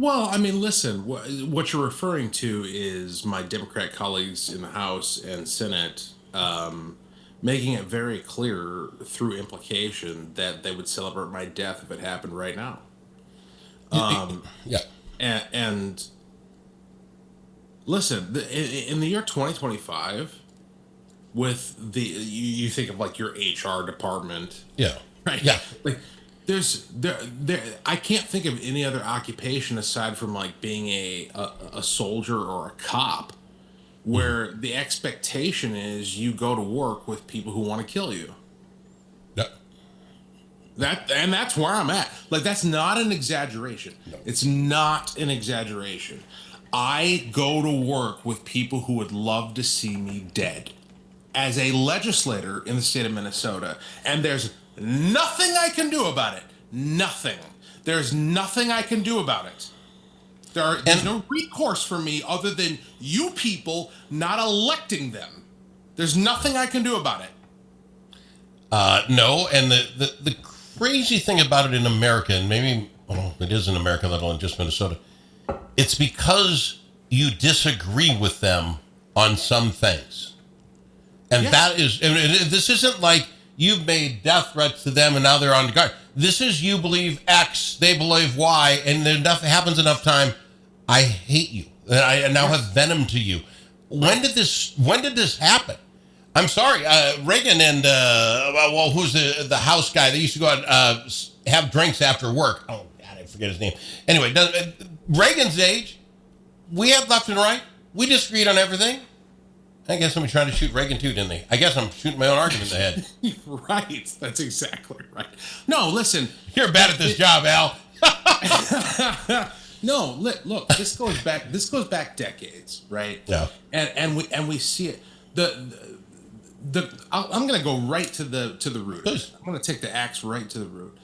Well, I mean, listen, what you're referring to is my Democrat colleagues in the House and Senate making it very clear through implication that they would celebrate my death if it happened right now. Yeah. And listen, in the year 2025, with you think of like your HR department, Yeah. right? Yeah. Like there I can't think of any other occupation aside from like being a soldier or a cop where the expectation is you go to work with people who want to kill you. Yeah. That's where I'm at. Like that's not an exaggeration. No. It's not an exaggeration. I go to work with people who would love to see me dead. As a legislator in the state of Minnesota, and there's nothing I can do about it. Nothing. There's nothing I can do about it. There's no recourse for me other than you people not electing them. There's nothing I can do about it. No, and the crazy thing about it in America, and maybe it is in America, let alone just Minnesota, it's because you disagree with them on some things. And that is, and this isn't like you've made death threats to them and now they're on the guard. This is you believe X, they believe Y, and happens enough time, I hate you. And I now have venom to you. When did this happen? I'm sorry, Reagan and, who's the House guy? They used to go out and have drinks after work. Oh, God, I forget his name. Anyway, Reagan's age, we had left and right. We disagreed on everything. I guess somebody tried to shoot Reagan too, didn't they? I guess I'm shooting my own argument in the head. Right. That's exactly right. No, listen. You're bad at this job, Al. No, look. This goes back decades, right? Yeah. And we see it. I'm going to go right to the root. Please. I'm going to take the axe right to the root.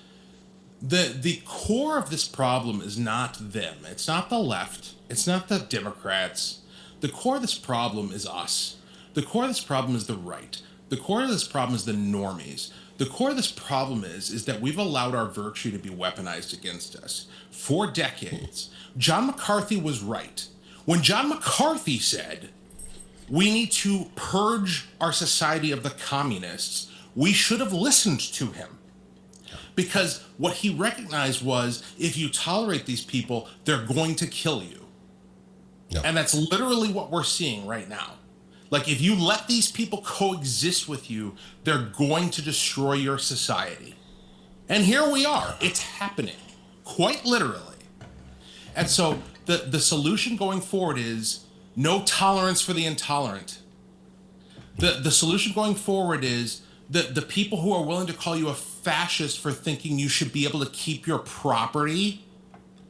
The core of this problem is not them. It's not the left. It's not the Democrats. The core of this problem is us. The core of this problem is the right. The core of this problem is the normies. The core of this problem is that we've allowed our virtue to be weaponized against us for decades. John McCarthy was right. When John McCarthy said, we need to purge our society of the communists, we should have listened to him. Because what he recognized was, if you tolerate these people, they're going to kill you. No. And that's literally what we're seeing right now. Like, if you let these people coexist with you, they're going to destroy your society. And here we are. It's happening, quite literally. And so the solution going forward is no tolerance for the intolerant. The solution going forward is the people who are willing to call you a fascist for thinking you should be able to keep your property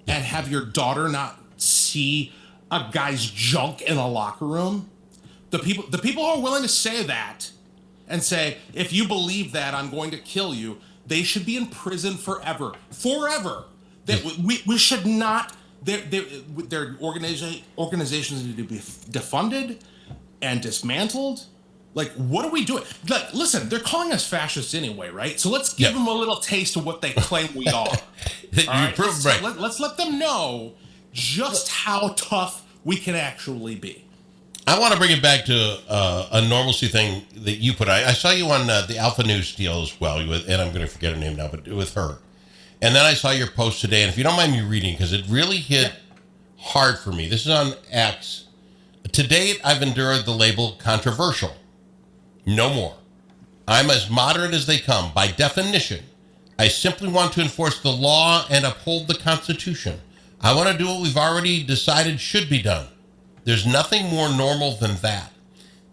and have your daughter not see a guy's junk in a locker room. The people who are willing to say that and say, if you believe that, I'm going to kill you, they should be in prison forever. Forever. We should not, their organizations need to be defunded and dismantled. Like, what are we doing? Like, listen, they're calling us fascists anyway, right? So let's give them a little taste of what they claim we are. Let's let them know just how tough we can actually be. I want to bring it back to a normalcy thing that you put. I saw you on the Alpha News deal as well, and I'm going to forget her name now, but with her. And then I saw your post today, and if you don't mind me reading, because it really hit hard for me. This is on X. To date, I've endured the label controversial. No more. I'm as moderate as they come. By definition, I simply want to enforce the law and uphold the Constitution. I want to do what we've already decided should be done. There's nothing more normal than that.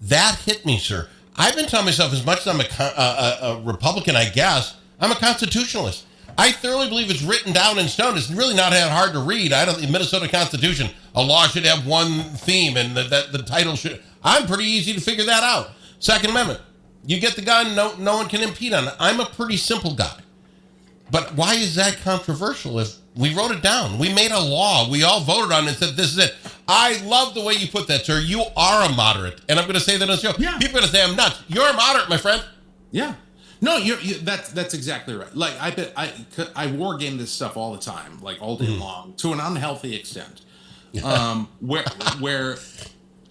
That hit me, sir. I've been telling myself, as much as I'm a Republican, I guess, I'm a constitutionalist. I thoroughly believe it's written down in stone. It's really not that hard to read. The Minnesota Constitution, a law should have one theme, and the title should. I'm pretty easy to figure that out. Second Amendment. You get the gun, no one can impede on it. I'm a pretty simple guy. But why is that controversial? If we wrote it down, we made a law, we all voted on it and said, this is it. I love the way you put that, sir. You are a moderate. And I'm going to say that on the show. Yeah. People are going to say I'm nuts. You're a moderate, my friend. Yeah. No, that's exactly right. Like I war game this stuff all the time, like all day long, to an unhealthy extent. Where where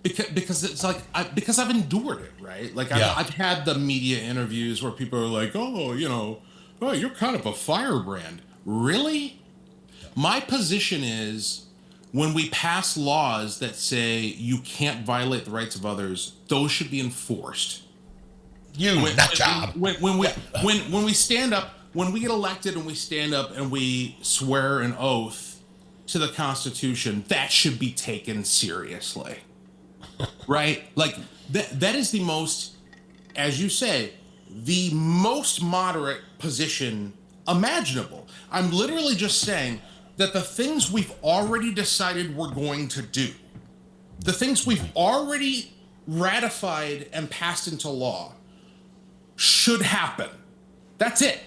because it's like because I've endured it, right? Like Yeah. I've had the media interviews where people are like, oh, oh, you're kind of a firebrand. Really? My position is when we pass laws that say you can't violate the rights of others, those should be enforced. Nut job. When we stand up, when we get elected and we stand up and we swear an oath to the Constitution, that should be taken seriously. Right? Like that is the most, as you say, the most moderate position imaginable. I'm literally just saying that the things we've already decided we're going to do, the things we've already ratified and passed into law, should happen. That's it.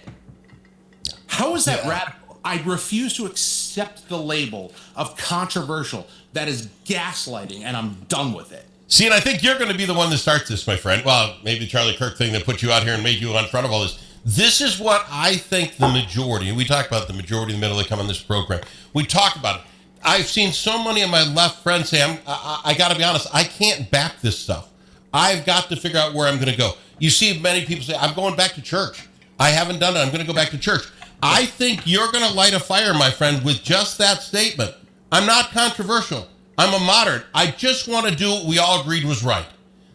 How is that radical? I refuse to accept the label of controversial. That is gaslighting, and I'm done with it. See, and I think you're going to be the one that starts this, my friend. Well, maybe the Charlie Kirk thing that put you out here and made you on front of all this. This is what I think the majority, and we talk about the majority in the middle that come on this program. We talk about it. I've seen so many of my left friends say, I got to be honest, I can't back this stuff. I've got to figure out where I'm going to go. You see many people say, I'm going back to church. I haven't done it. I'm going to go back to church. I think you're going to light a fire, my friend, with just that statement. I'm not controversial. I'm a moderate. I just want to do what we all agreed was right.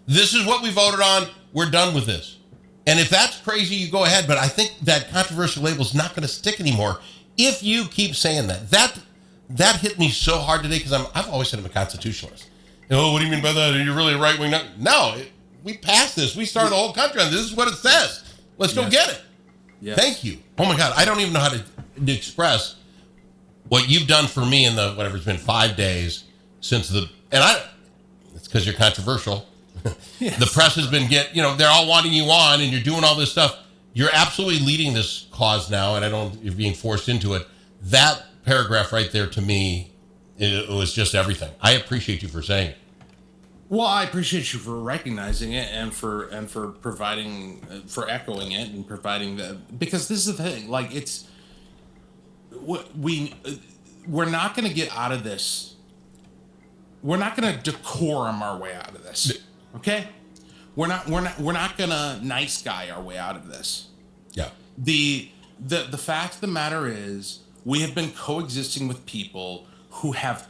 This is what we voted on. We're done with this. And if that's crazy, you go ahead. But I think that controversial label is not going to stick anymore if you keep saying that. That hit me so hard today because I've always said I'm a constitutionalist. Oh, what do you mean by that? Are you really a right-wing? No, we passed this. We started the whole country on this. This is what it says. Let's go get it. Yes. Thank you. Oh, my God. I don't even know how to express what you've done for me in the, whatever, it's been 5 days since it's because you're controversial. Yes. The press has been they're all wanting you on and you're doing all this stuff. You're absolutely leading this cause now, and you're being forced into it. That paragraph right there to me, it was just everything. I appreciate you for saying it. Well, I appreciate you for recognizing it and for providing, for echoing it and providing because this is the thing. Like we're not going to get out of this. We're not going to decorum our way out of this. Okay? We're not going to nice guy our way out of this. Yeah. The fact of the matter is we have been coexisting with people who have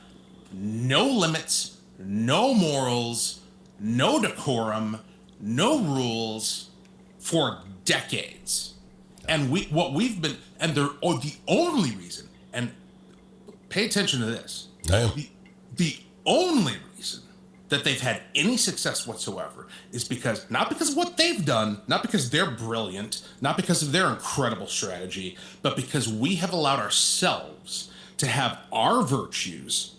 no limits, no morals, no decorum, no rules for decades. And the only reason, and pay attention to this. The only reason that they've had any success whatsoever is not because of what they've done, not because they're brilliant, not because of their incredible strategy, but because we have allowed ourselves to have our virtues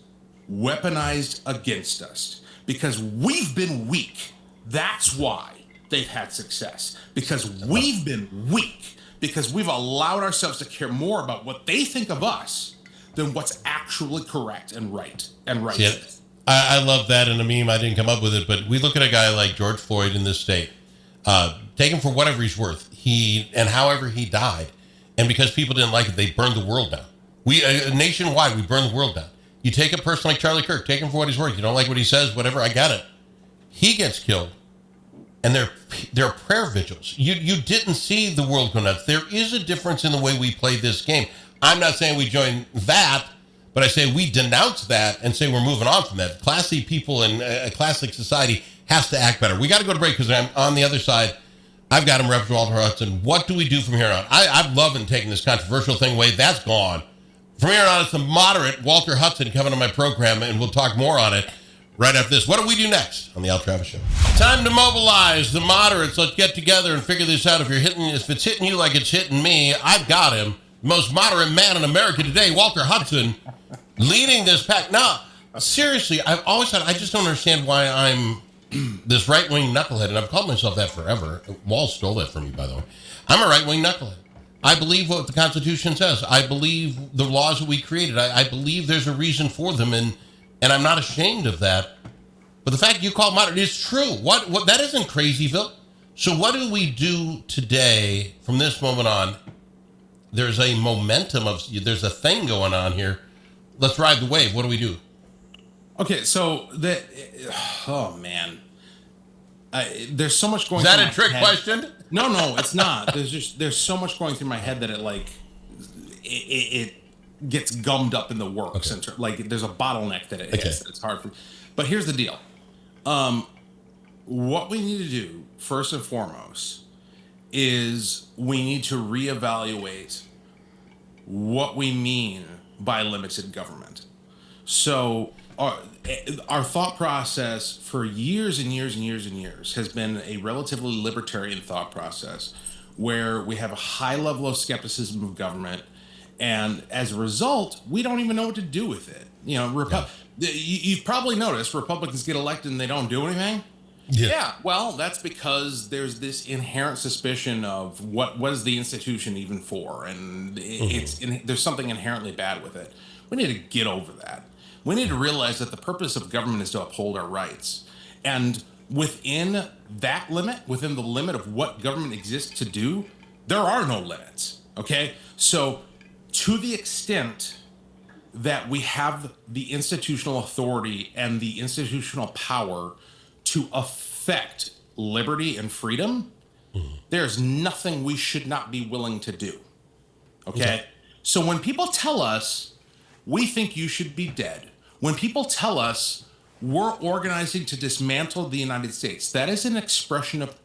weaponized against us. Because we've been weak. That's why they've had success. Because we've been weak. Because we've allowed ourselves to care more about what they think of us than what's actually correct and right. See, I love that in a meme. I didn't come up with it, but we look at a guy like George Floyd in this state. Take him for whatever he's worth. However he died. And because people didn't like it, they burned the world down. Nationwide, we burned the world down. You take a person like Charlie Kirk, take him for what he's worth. You don't like what he says, whatever, I got it. He gets killed. And there are prayer vigils. You didn't see the world go nuts. There is a difference in the way we play this game. I'm not saying we join that, but I say we denounce that and say we're moving on from that. Classy people in a classic society has to act better. We got to go to break because I'm on the other side. I've got him, Representative Walter Hudson. What do we do from here on? I'm loving taking this controversial thing away. That's gone. From here on, it's the moderate Walter Hudson coming on my program, and we'll talk more on it right after this. What do we do next on the Al Travis Show? Time to mobilize the moderates. Let's get together and figure this out. If it's hitting you like it's hitting me, I've got him. Most moderate man in America today, Walter Hudson, leading this pack. Now, seriously, I've always said I just don't understand why I'm this right-wing knucklehead, and I've called myself that forever. Wall stole that from me, by the way. I'm a right-wing knucklehead. I believe what the Constitution says. I believe the laws that we created. I believe there's a reason for them, and I'm not ashamed of that. But the fact you call moderate is true. What that isn't crazy, Phil. So what do we do today from this moment on? There's a momentum there's a thing going on here. Let's ride the wave. What do we do? Okay, so oh man, there's so much going. Is that through a my trick head. question? No, it's not. There's so much going through my head that it gets gummed up in the works. Okay. And like there's a bottleneck that it hits. It's hard for. But here's the deal. What we need to do first and foremost is we need to reevaluate what we mean by limited government. So our thought process for years and years and years and years has been a relatively libertarian thought process where we have a high level of skepticism of government, and as a result, we don't even know what to do with it. You know, you've probably noticed Republicans get elected and they don't do anything. Yeah, well, that's because there's this inherent suspicion of what is the institution even for, and there's something inherently bad with it. We need to get over that. We need to realize that the purpose of government is to uphold our rights, and within that limit, within the limit of what government exists to do, there are no limits. Okay, so to the extent that we have the institutional authority and the institutional power to affect liberty and freedom, there's nothing we should not be willing to do. Okay? So when people tell us we think you should be dead, when people tell us we're organizing to dismantle the United States, that is an expression of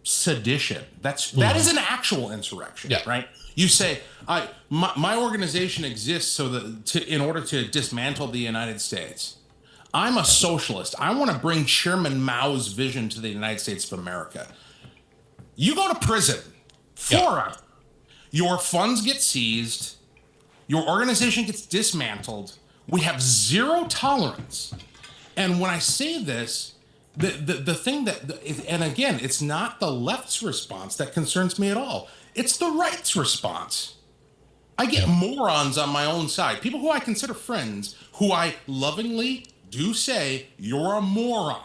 sedition. That is an actual insurrection, right? You say, my organization exists in order to dismantle the United States. I'm a socialist. I want to bring Chairman Mao's vision to the United States of America. You go to prison forever. Your funds get seized. Your organization gets dismantled. We have zero tolerance. And when I say this, the thing and again, it's not the left's response that concerns me at all. It's the right's response. I get morons on my own side, people who I consider friends, who I lovingly do say, you're a moron.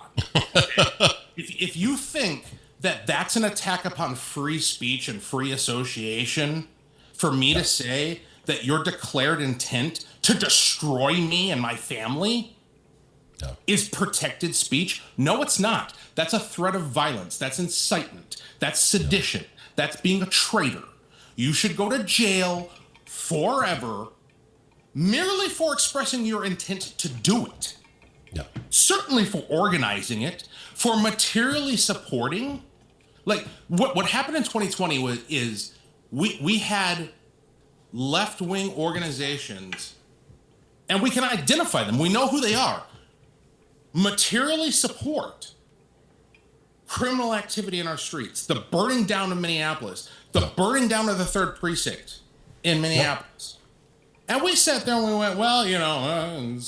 If you think that that's an attack upon free speech and free association, for me to say that your declared intent to destroy me and my family is protected speech, no, it's not. That's a threat of violence. That's incitement. That's sedition. That's being a traitor. You should go to jail forever merely for expressing your intent to do it. Certainly for organizing it, for materially supporting. Like what happened in 2020 is we had left-wing organizations, and we can identify them. We know who they are. Materially support criminal activity in our streets, the burning down of Minneapolis, the burning down of the 3rd precinct in Minneapolis. And we sat there and we went, well, you know,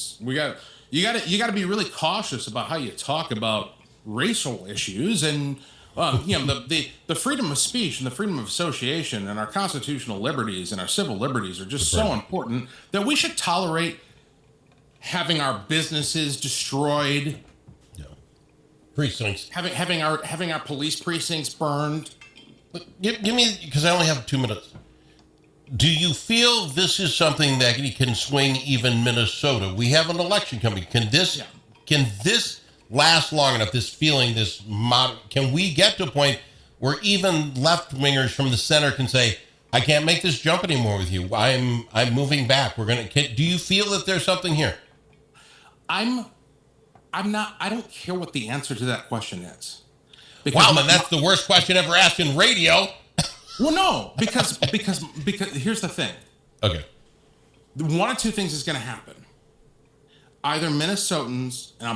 you got to be really cautious about how you talk about racial issues, and you know, the freedom of speech and the freedom of association and our constitutional liberties and our civil liberties are just so important that we should tolerate having our businesses destroyed, precincts, having our police precincts burned. Give me, because I only have 2 minutes. Do you feel this is something that can swing even Minnesota? We have an election coming. Can this last long enough? This feeling, can we get to a point where even left wingers from the center can say, "I can't make this jump anymore with you. I'm moving back. Do you feel that there's something here?" I don't care what the answer to that question is. Wow, man, that's the worst question ever asked in radio. Well, no, because here's the thing. Okay. One of two things is going to happen. Either Minnesotans, and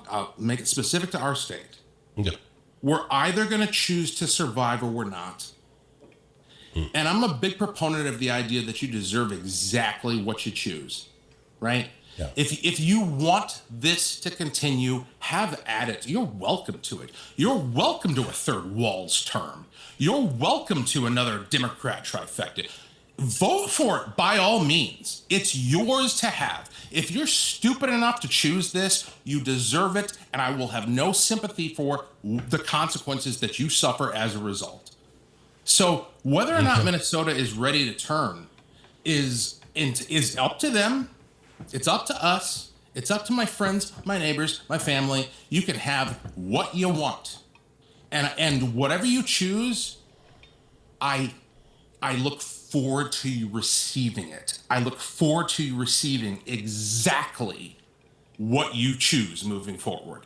I'll make it specific to our state. Okay. We're either going to choose to survive or we're not. And I'm a big proponent of the idea that you deserve exactly what you choose, right? Yeah. If you want this to continue, have at it. You're welcome to it. You're welcome to a third Walz term. You're welcome to another Democrat trifecta. vote for it by all means. It's yours to have. If you're stupid enough to choose this, you deserve it, and I will have no sympathy for the consequences that you suffer as a result. So whether or not Minnesota is ready to turn is up to them. It's up to us. It's up to my friends, my neighbors, my family. You can have what you want. And whatever you choose, I look forward to you receiving it. I look forward to you receiving exactly what you choose moving forward.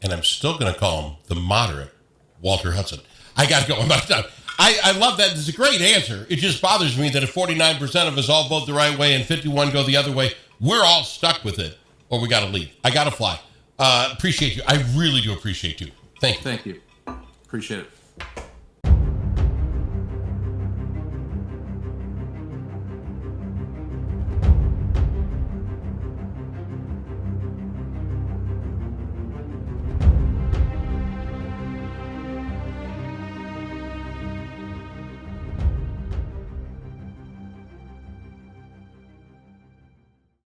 And I'm still going to call him the moderate Walter Hudson. I got to go. I'm out of time. I love that. It's a great answer. It just bothers me that if 49% of us all vote the right way and 51 go the other way, we're all stuck with it, or we got to leave. I got to fly. Appreciate you. I really do appreciate you. Thank you. Thank you. Appreciate it.